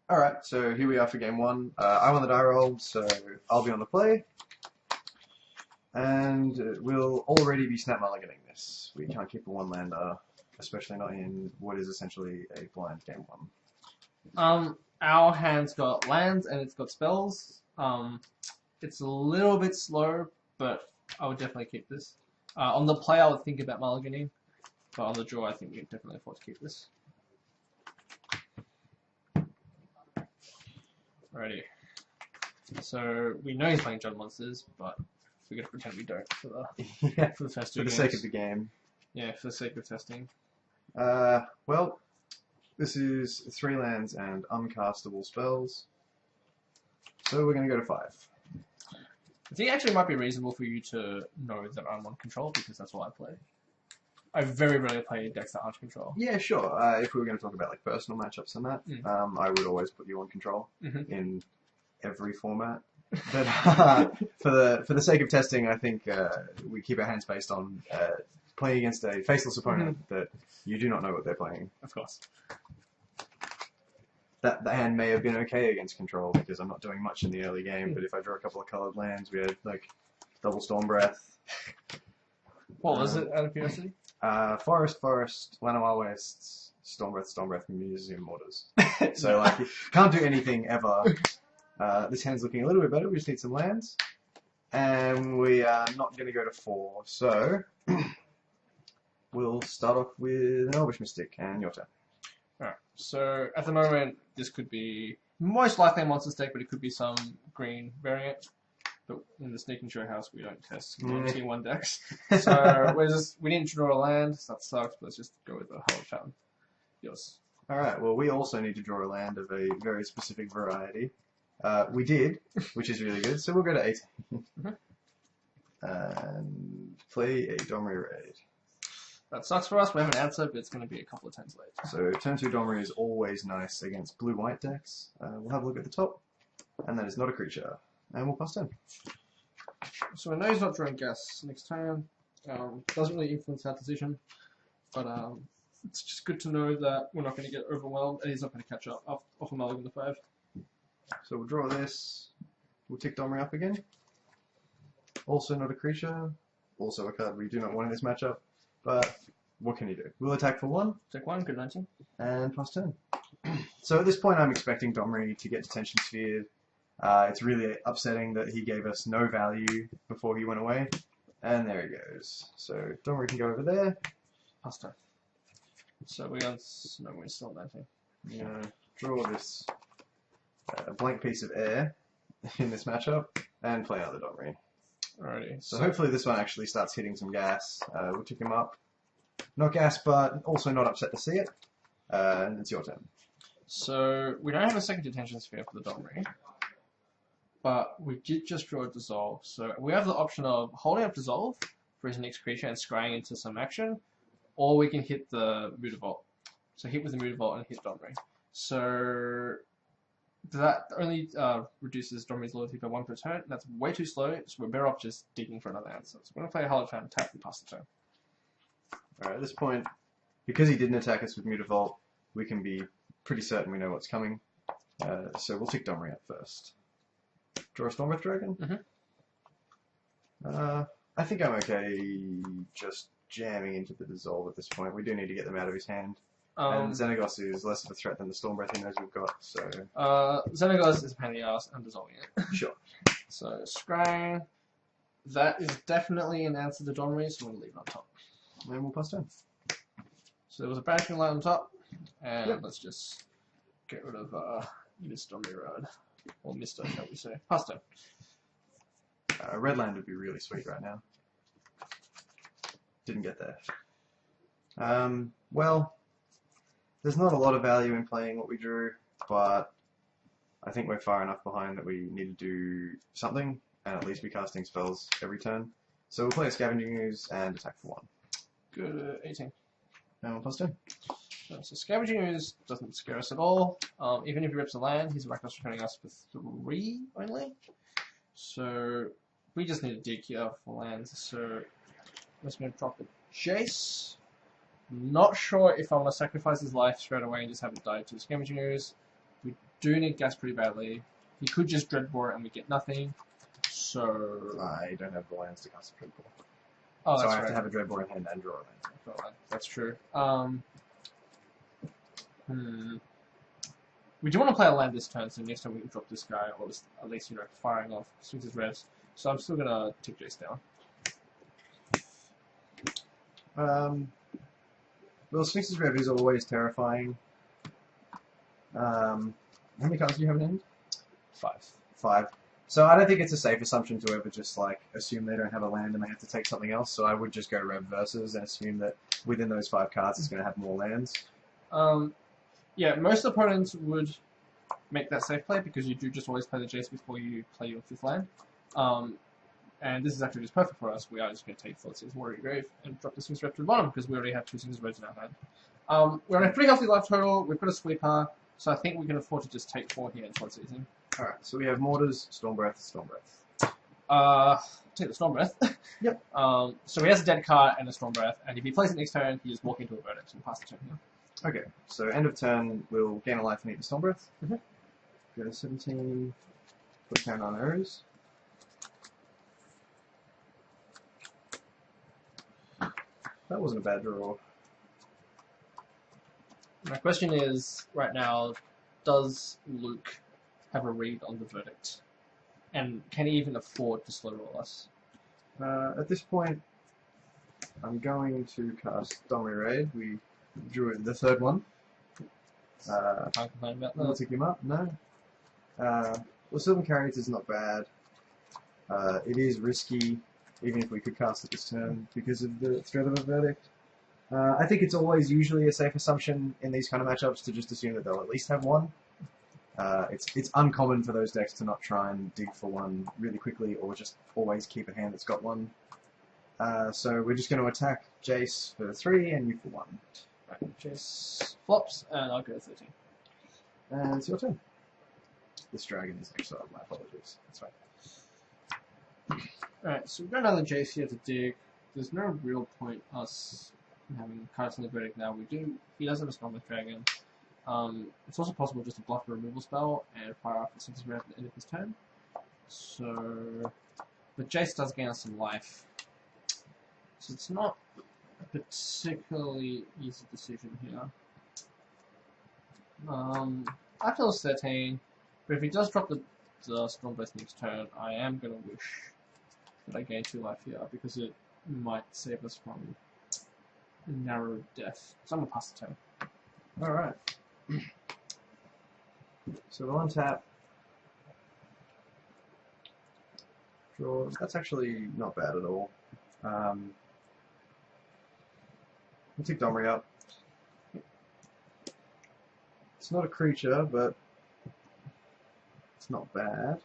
Alright, so here we are for game one. I won the die roll, so I'll be on the play. And we'll already be snap mulliganing this. We can't keep a one-lander, especially not in what is essentially a blind game one. Our hand's got lands and it's got spells. It's a little bit slow, but I would definitely keep this. On the play, I would think about mulliganing, but on the draw, I think we can definitely afford to keep this. Alrighty. So we know he's playing John Monsters, but we're gonna pretend we don't for the for the first two For the games. sake of the game. Yeah, for the sake of testing. Well, this is 3 lands and uncastable spells. So we're going to go to 5. I think actually it might be reasonable for you to know that I'm on control because that's what I play. I very rarely play decks that aren't control. Yeah, sure. If we were going to talk about like personal matchups and that, I would always put you on control in every format. But for the sake of testing, I think we keep our hands based on playing against a faceless opponent that you do not know what they're playing. Of course. That hand may have been okay against control because I'm not doing much in the early game, but if I draw a couple of coloured lands, we had like double Storm Breath. What was it out of curiosity? Forest, Llanowar Wastes, Storm Breath, Museum Mortars. So like, you can't do anything ever. This hand's looking a little bit better, we just need some lands. And we are not going to go to 4, so we'll start off with an Elvish Mystic, and your turn. Alright, so at the moment, this could be most likely a monster deck, but it could be some green variant. But in the Sneak and Show house, we don't test Tier 1 decks. So we didn't draw a land, so that sucks, but let's just go with the Hallowed Fountain. Yours. Alright, well, we also need to draw a land of a very specific variety. We did, which is really good, so we'll go to 18. And play a Domri Raid. That sucks for us, we have an answer, but it's going to be a couple of turns late. So turn 2 Domri is always nice against blue-white decks. We'll have a look at the top, and that is not a creature. And we'll pass turn. So I know he's not drawing gas next turn. Doesn't really influence our decision, but it's just good to know that we're not going to get overwhelmed, and he's not going to catch up off a mulligan to 5. So we'll draw this. We'll tick Domri up again. Also not a creature. Also a card we do not want in this matchup. But what can you do? We'll attack for 1. Take 1, good 19. And pass turn. So at this point I'm expecting Domri to get Detention Sphered. It's really upsetting that he gave us no value before he went away. And there he goes. So Domri can go over there. Pass turn. So we're still on that thing. I'm going to draw this blank piece of air in this matchup and play out the Domri. Alrighty. So hopefully this one actually starts hitting some gas. We'll tick him up. Not gas, but also not upset to see it. And it's your turn. So we don't have a second Detention Sphere for the Domri, but we did just draw a Dissolve. So we have the option of holding up Dissolve for his next creature and scrying into some action, or we can hit the Mutavault. So hit with the Mutavault and hit Domri. So that only reduces Domri's loyalty by 1 per turn. That's way too slow, so we're better off just digging for another answer. So we're going to play a Hallowed Fountain, tap, and pass the turn. Alright, at this point, because he didn't attack us with Mutavault, we can be pretty certain we know what's coming. So we'll tick Domri up first. Draw a Stormbreath Dragon? I think I'm okay just jamming into the Dissolve at this point. We do need to get them out of his hand. And Xenagos is less of a threat than the Stormbreath he knows we've got, so... Xenagos is a pain in the ass, I'm dissolving it. Sure. So, scrying. That is definitely an answer to Domri, so I'm going to leave it on top. And we'll pass turn. So there was a banishing light on top, and let's just get rid of Miss Domri Rod. Or Mr, shall we say. Pass turn. Red land would be really sweet right now. Didn't get there. Well... There's not a lot of value in playing what we drew, but I think we're far enough behind that we need to do something, and at least be casting spells every turn. So we'll play a Scavenging Ooze and attack for 1. Good 18. And we'll pass turn. So Scavenging Ooze doesn't scare us at all. Even if he rips a land, he's Rakdos returning us for 3 only. So we just need to dig here for lands. So I'm just going to drop a Jace. Not sure if I want to sacrifice his life straight away and just have it die to Scavenging Ooze. We do need gas pretty badly. He could just Dreadbore and we get nothing. So I don't have the lands to cast a Dreadbore. oh, So that's I have right. to have a Dreadbore in hand and draw a land. That's true. We do want to play a land this turn, so next time we can drop this guy, or at least firing off Sphinx's Revs. So I'm still gonna tick Jace down. Well, Sphinx's Rev is always terrifying. How many cards do you have in hand? 5. 5. So I don't think it's a safe assumption to ever just like assume they don't have a land and they have to take something else. So I would just go Rev versus and assume that within those 5 cards it's going to have more lands. Yeah, most opponents would make that safe play because you do just always play the Jace before you play your 5th land. And this is actually just perfect for us. We are just going to take Thoughtseize Warrior Grave and drop the Sphinx Rev to the bottom because we already have 2 Sphinx Revs in our hand. We're on a pretty healthy life total. We've got a sweeper, so I think we can afford to just take 4 here and Thoughtseizing. Alright, so we have Mortars, Storm Breath, Storm Breath. Take the Storm Breath. Yep. So he has a dead card and a Storm Breath, and if he plays it next turn, he just walk into a Verdict and pass the turn here. Okay, so end of turn, we'll gain a life and eat the Storm Breath. Mm-hmm. Go to 17, put down on arrows. That wasn't a bad draw. My question is, right now, does Luke have a read on the Verdict? And can he even afford to slow roll us? At this point, I'm going to cast Domri Raid. We drew the 3rd one. Can't complain about We'll that. tick him up, no. Well, Sylvan Carriage is not bad. It is risky, even if we could cast it this turn, because of the threat of a Verdict. I think it's always usually a safe assumption in these kind of matchups to just assume that they'll at least have 1. It's uncommon for those decks to not try and dig for 1 really quickly, or just always keep a hand that's got 1. So we're just going to attack Jace for 3 and you for 1. Right, Jace flops, and I'll go 13. And it's your turn. This dragon is exiled, my apologies. That's right. Alright, so we've got another Jace here to dig. There's no real point us having cards in the Verdict now. He does have a Stormless Dragon. It's also possible just to block a removal spell and fire off the Sphinx Rev at the end of his turn. So, but Jace does gain us some life. So it's not a particularly easy decision here. I feel it's 13, but if he does drop the Stormblast next turn, I am going to wish that I gain 2 life here because it might save us from a narrow death. So I'm going to pass the turn. Alright. So we'll untap. Draw. That's actually not bad at all. We'll take Domri up. It's not a creature, but it's not bad.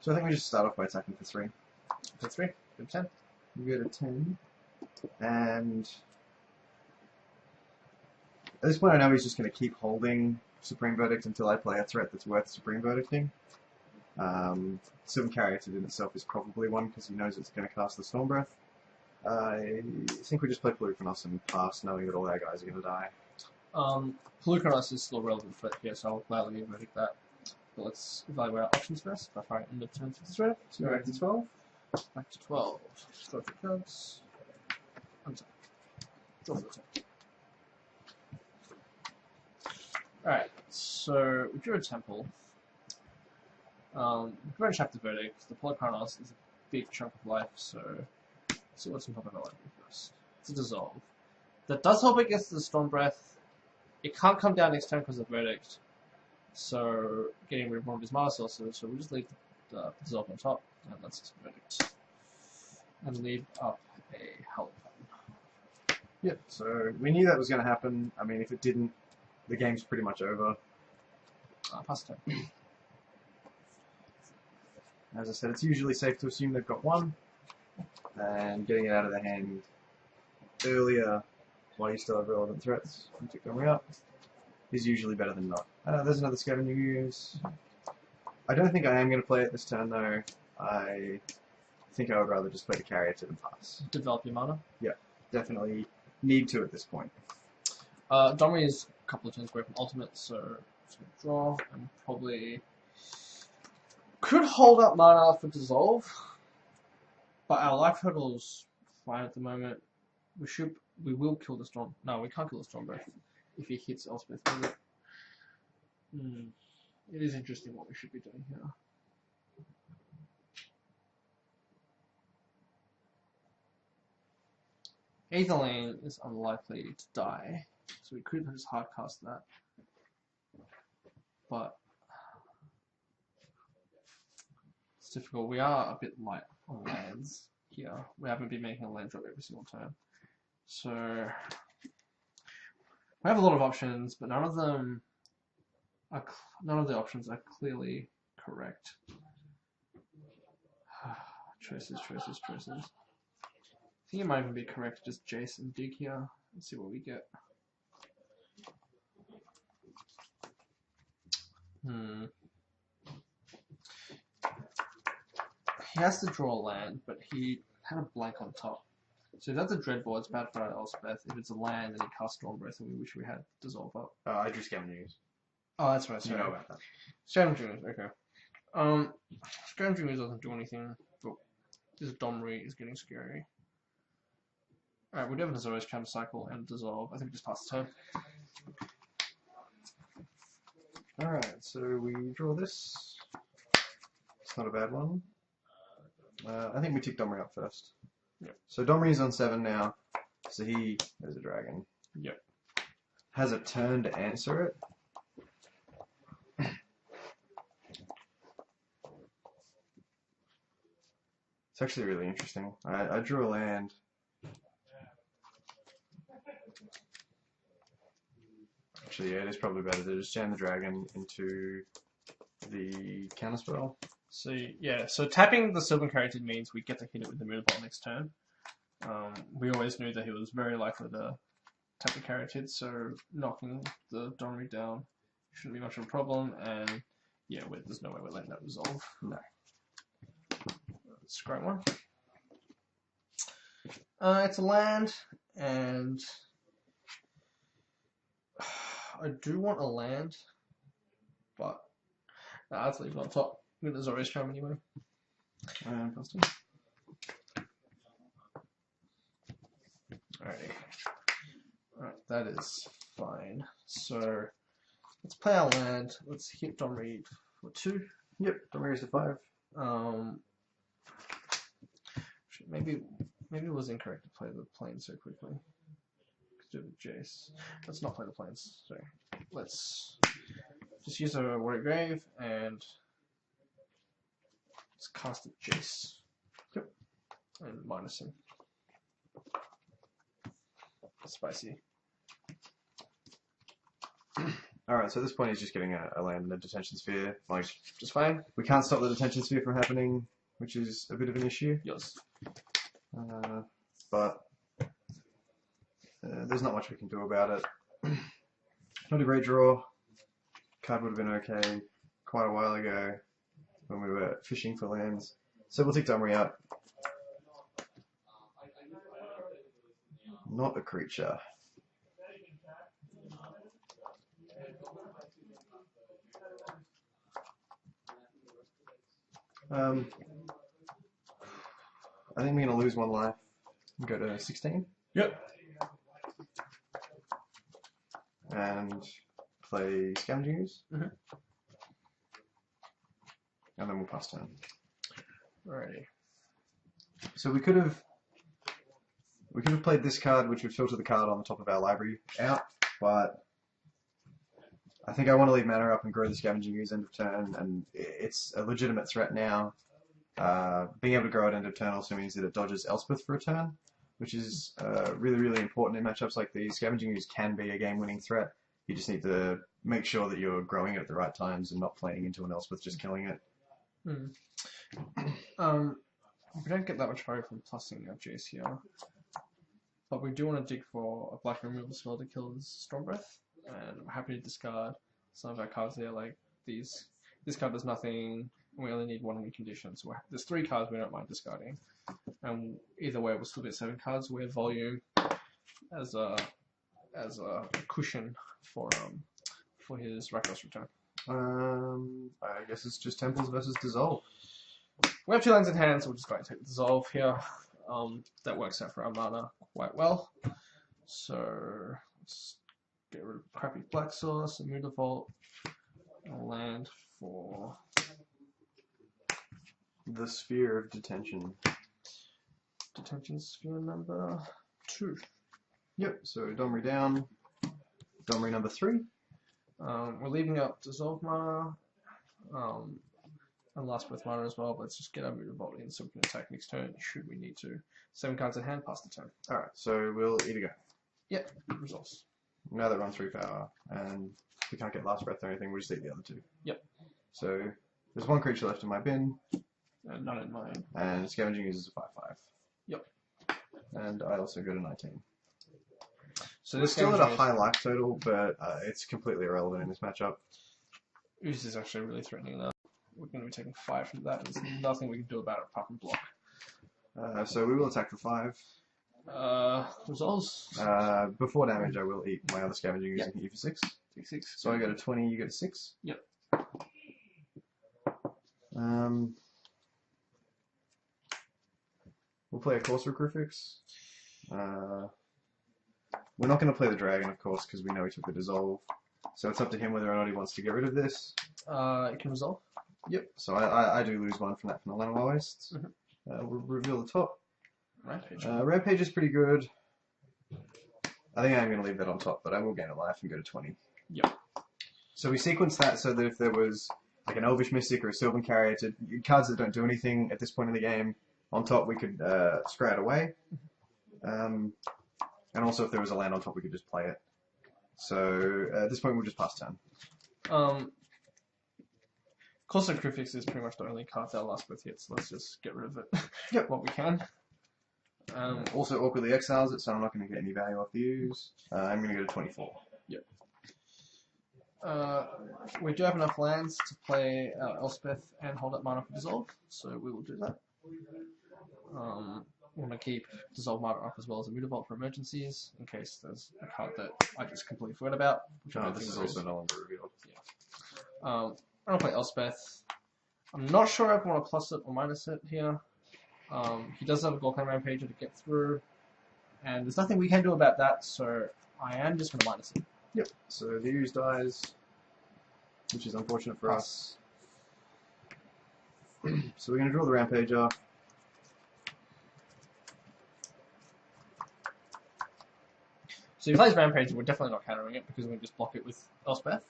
So I think we just start off by attacking for 3. For 3, good 10. We go to 10, and at this point I know he's just going to keep holding Supreme Verdict until I play a threat that's worth Supreme Verdicting. Sylvan Carrier in itself is probably one because he knows it's going to cast the Storm Breath. I think we just play Pelucranos and pass, knowing that all our guys are going to die. Pelucranos is still a relevant threat here, so I'll gladly verdict that. But let's evaluate our options first by firing end of turn for this red. So we're back to 12. Back to 12. Draw 3 cards. Untap. Draw 4 turn. Alright, so we drew a temple. We drew a chapter verdict. The Pelucranos is a big chunk of life, so let's see what's on top of our life first. It's a dissolve. That does help against the Storm Breath. It can't come down next turn because of verdict. So getting rid of one of his mana sources, so we'll just leave the dissolve on top, and that's just verdict. And leave up a help button. Yep, so we knew that was going to happen. I mean, if it didn't, the game's pretty much over. Pass turn. As I said, it's usually safe to assume they've got 1, and getting it out of their hand earlier while you still have relevant threats and tick them up is usually better than not. There's another Scavenging Ooze. I don't think I am going to play it this turn though. I think I would rather just play the Carrier and pass. Develop your mana? Yeah. definitely need to at this point. Domri is a couple of turns away from ultimate, so just gonna draw and probably could hold up mana for dissolve, but our life hurdle's fine at the moment. We will kill the storm. No, we can't kill the storm breath if he hits Elspeth with it. It is interesting what we should be doing here. Aetherlane is unlikely to die, so we could just hardcast that. But it's difficult. We are a bit light on lands here. We haven't been making a land drop every single turn. So we have a lot of options, but none of the options are clearly correct. Choices. I think it might even be correct to just Jace and dig here and see what we get. He has to draw a land, but he had a blank on top. So if that's a Dreadbore, it's bad for Elspeth. If it's a land, then he casts Storm Breath, and we wish we had Dissolve up. I drew Scavengers. Oh, that's right. You know about that. Scavengers, okay. Scavengers doesn't do anything, but this Domri is getting scary. Alright, we'll definitely always try to cycle and dissolve. I think we just pass the turn. Alright, so we draw this. It's not a bad one. I think we tick Domri up first. Yep. So Domri's on 7 now. So there's a dragon. Yep. Has a turn to answer it. It's actually really interesting. I drew a land. Actually, yeah, it is probably better to just jam the dragon into the counterspell. So yeah, so tapping the Sylvan Carotid means we get to hit it with the Moonbolt next turn. We always knew that he was very likely to tap the Carotid, so knocking the Domri down shouldn't be much of a problem, and yeah, there's no way we're letting that resolve. No. It's a great one. It's a land, and I do want a land, but let's leave it on top. There's always charm anyway. Constant. Alrighty. Alright, that is fine. So let's play our land. Let's hit Domri for 2. Yep, Domri's to 5. Maybe it was incorrect to play the planes so quickly. Let's do the Jace. Let's not play the planes. Sorry. Let's just use a Warrior Grave and let's cast a Jace. Yep. And minus him. Spicy. Alright, so at this point he's just getting a land in the detention sphere. Like, Just fine. we can't stop the detention sphere from happening, which is a bit of an issue. Yours. But there's not much we can do about it. Not a great draw. Card would have been okay quite a while ago when we were fishing for lands. So we'll take Domri out. Not a creature. I think we're going to lose 1 life and go to 16. Yep. And play Scavengers. Mm-hmm. And then we'll pass turn. Alrighty. So we could have played this card, which would filter the card on the top of our library out, but I think I want to leave mana up and grow the Scavenging Ooze end of turn, and it's a legitimate threat now. Being able to grow it end of turn also means that it dodges Elspeth for a turn, which is really, really important in matchups like these. Scavenging Ooze can be a game-winning threat. You just need to make sure that you're growing it at the right times and not playing into an Elspeth, just killing it. We don't get that much value from plussing our Jace here, but we do want to dig for a black removal spell to kill this Storm Breath, and I'm happy to discard some of our cards there, like these. This card does nothing, and we only need 1 win condition, so there's 3 cards we don't mind discarding. And either way, we'll still get 7 cards. We have volume, as a cushion for his Rakdos return. I guess it's just Temples versus Dissolve. We have 2 lands in hand, so we're just going to take the Dissolve here. That works out for our mana quite well. So let's get rid of crappy Black Source, and move the Vault, a land for the Sphere of Detention. Detention Sphere number 2. Yep, so Domri down. Domri number 3. We're leaving up Dissolve mana, and Last Breath mana as well, but let's just get our Mood of Vault in so we can attack next turn, should we need to. 7 cards in hand, pass the turn. Alright, so we'll either go. Yep, resolves. Now that run 3 power, and we can't get Last Breath or anything, we'll just eat the other 2. Yep. So there's 1 creature left in my bin, None in mine. and Scavenging uses a 5/5. Yep. And I also go to 19. So We're this still at a Scavenging high life total, but it's completely irrelevant in this matchup. Ooze is actually really threatening now. We're going to be taking 5 from that. There's nothing we can do about it apart from block. So we will attack for 5. Resolves. Before damage, I will eat my other Scavenging using E for 6. Take 6. So I go to 20, you go to 6. Yep. We'll play a Courser Crucifix. We're not going to play the Dragon, of course, because we know he took the Dissolve. So it's up to him whether or not he wants to get rid of this. It can resolve. Yep. So I do lose 1 from that from the Llanowar Wastes. We'll reveal the top. Rampage. Rampage is pretty good. I think I'm going to leave that on top, but I will gain a life and go to 20. Yep. So we sequence that so that if there was like an Elvish Mystic or a Sylvan Carrier, cards that don't do anything at this point in the game, on top we could scry it away. And also if there was a land on top we could just play it. So at this point we'll just pass turn. Courser Crucifix is pretty much the only card that Last Breath hits, so let's just get rid of it. Yep. What we can. Also awkwardly exiles it, so I'm not going to get any value off the use. I'm going to go to 24. Yep. We do have enough lands to play Elspeth and hold up mana for Dissolve, so we will do that. We want to keep Dissolve mana up as well as a Mood of Vault for emergencies, in case there's a card that I just completely forgot about. Which I don't This think is there also is. no longer revealed. I'm going to play Elspeth. I'm not sure if I want to plus it or minus it here. He does have a Golden Rampager to get through, and there's nothing we can do about that, so I am just going to minus it. Yep. So the use dies, which is unfortunate for us. So we're going to draw the Rampager. So if he plays Rampager, we're definitely not countering it because we can just block it with Elspeth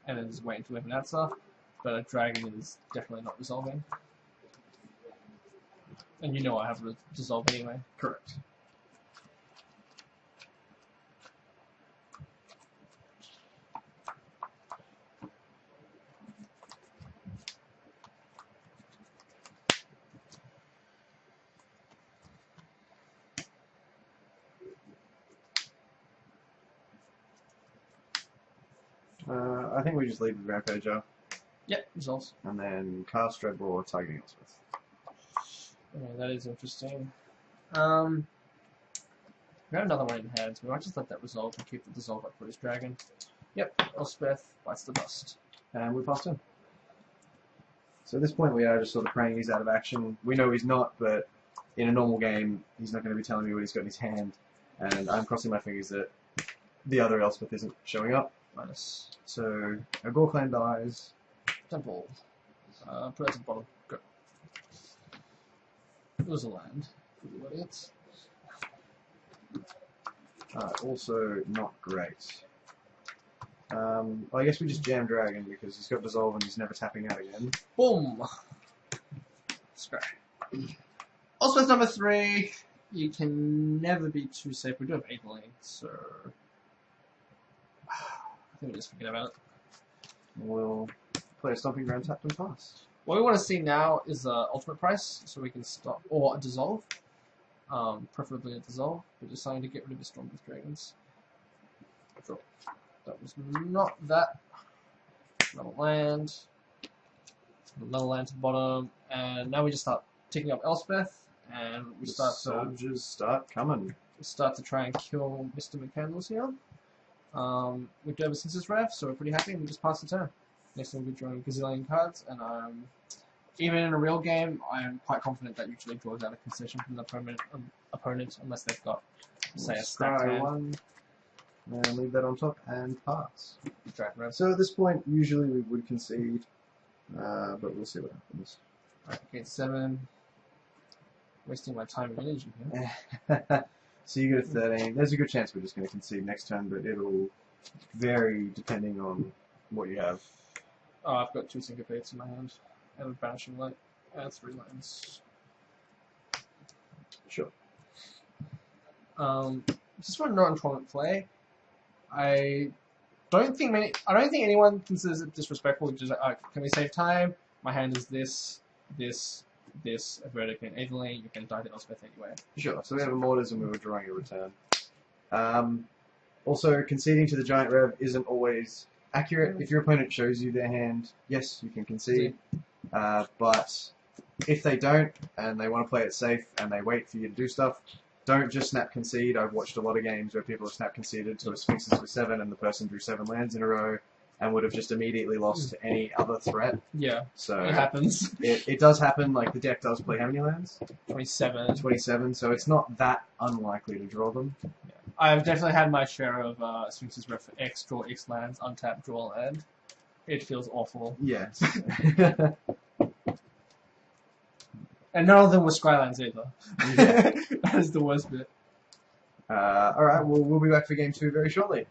and then just wait until we have an answer. But a Dragon is definitely not resolving. And you know I have Resolve anyway. Correct. I think we just leave the Rampager Yep, resolves. and then cast Dreadbore targeting Elspeth. Okay, that is interesting. We have another one in hand, so we might just let that resolve and keep the Dissolve up for his Dragon. Yep, Elspeth bites the dust. And we passed him. So at this point we are just sort of praying he's out of action. We know he's not, but in a normal game he's not going to be telling me what he's got in his hand. And I'm crossing my fingers that the other Elspeth isn't showing up. Minus So a Gore Clan dies. Temple. Put that to the bottom. Go. It was a land. For the idiots. Also not great. Well, I guess we just jam Dragon because he's got Dissolve and he's never tapping out again. Boom! Scratch. Elspeth number 3. You can never be too safe. We do have 8 lanes, so I think we just forget about it. We'll play a Stomping Ground, tapped and pass. What we want to see now is ultimate price, so we can stop, or a Dissolve. Preferably a Dissolve. We're just trying to get rid of the Stormbreath Dragons. Sure. That was not that. Another land. Another land to the bottom. And now we just start ticking up Elspeth, and we The start soldiers start coming. start to try and kill Mr. McCandles here. We do have a Census Rev, so we're pretty happy, and we just pass the turn. Next time we're drawing a gazillion cards, and even in a real game, I am quite confident that usually draws out a concession from the opponent unless they've got, say, a stacked Scry hand. 1, and leave that on top, and pass. Draft Rev. So at this point, usually we would concede, but we'll see what happens. Okay, 7. Wasting my time and energy here. So you get a 13. There's a good chance we're just going to concede next turn, but it'll vary depending on what you have. Oh, I've got 2 Syncopates in my hand, and a Banishing Light, and 3 lands. Sure. Just for non-tournament play, I don't think anyone considers it disrespectful. Just like, can we save time? My hand is this, Vertic and Evelyn. You can die to Elspeth anyway. Sure. So we have a Mortars and we were drawing a return. Also, conceding to the Giant Rev isn't always accurate. If your opponent shows you their hand, yes, you can concede. But if they don't, and they want to play it safe, and they wait for you to do stuff, don't just snap concede. I've watched a lot of games where people have snap conceded to a Sphinxes with 7, and the person drew 7 lands in a row, and would have just immediately lost to any other threat. Yeah, so it happens. It does happen. Like, the deck does play how many lands? 27. 27, so it's not that unlikely to draw them. Yeah. I've definitely had my share of Sphinx's Ref for X, draw X lands, untap, draw land. It feels awful. Yes. And none of them were Skylands either. Yeah. That is the worst bit. Alright, we'll be back for game 2 very shortly.